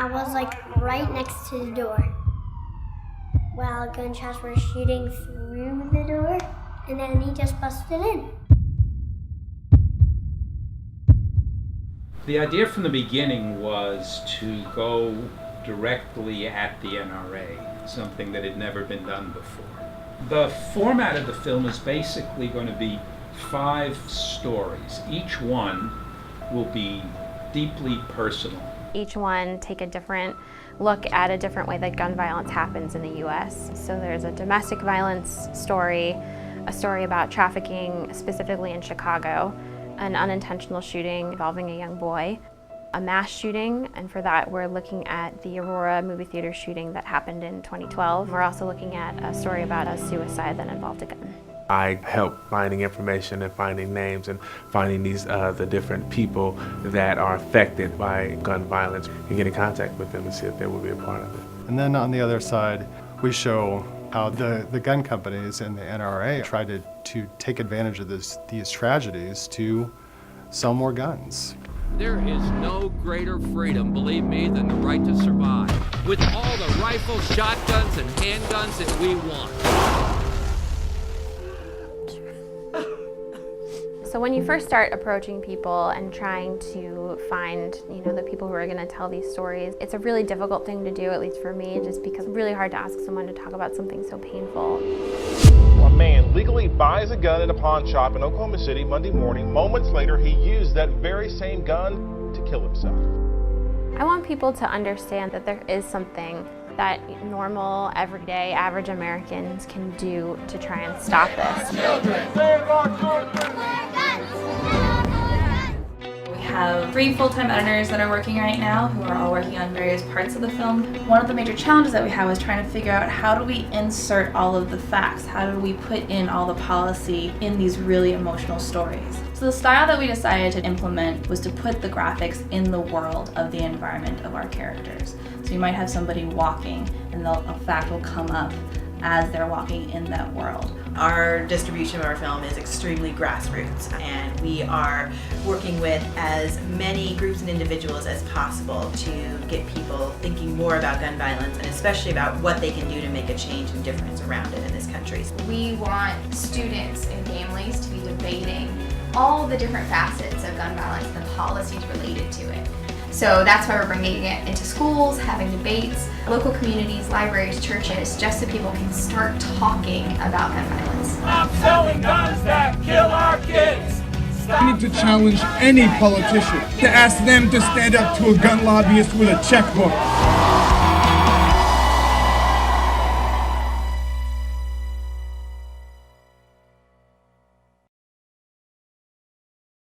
I was like right next to the door while gunshots were shooting through the door, and then he just busted in. The idea from the beginning was to go directly at the NRA, something that had never been done before. The format of the film is basically going to be 5 stories. Each one will be deeply personal. Each one take a different look at a different way that gun violence happens in the US. So there's a domestic violence story, a story about trafficking specifically in Chicago, an unintentional shooting involving a young boy, a mass shooting, and for that we're looking at the Aurora movie theater shooting that happened in 2012. We're also looking at a story about a suicide that involved a gun. I help finding information and finding names and finding these the different people that are affected by gun violence and get in contact with them and see if they will be a part of it. And then on the other side, we show how the gun companies and the NRA try to take advantage of these tragedies to sell more guns. There is no greater freedom, believe me, than the right to survive. With all the rifles, shotguns, and handguns that we want. So when you first start approaching people and trying to find, the people who are going to tell these stories, it's a really difficult thing to do, at least for me, just because it's really hard to ask someone to talk about something so painful. A man legally buys a gun at a pawn shop in Oklahoma City Monday morning. Moments later, he used that very same gun to kill himself. I want people to understand that there is something that normal, everyday, average Americans can do to try and stop this. We have 3 full-time editors that are working right now who are all working on various parts of the film. One of the major challenges that we have is trying to figure out how do we insert all of the facts, how do we put in all the policy in these really emotional stories. So the style that we decided to implement was to put the graphics in the world of the environment of our characters. So you might have somebody walking and a fact will come up as they're walking in that world. Our distribution of our film is extremely grassroots, and we are working with as many groups and individuals as possible to get people thinking more about gun violence and especially about what they can do to make a change and difference around it in this country. We want students and families to be debating all the different facets of gun violence and the policies related to it. So that's why we're bringing it into schools, having debates, local communities, libraries, churches, just so people can start talking about gun violence. Stop selling guns that kill our kids! We need to challenge any politician to ask them to stand up to a gun lobbyist with a checkbook.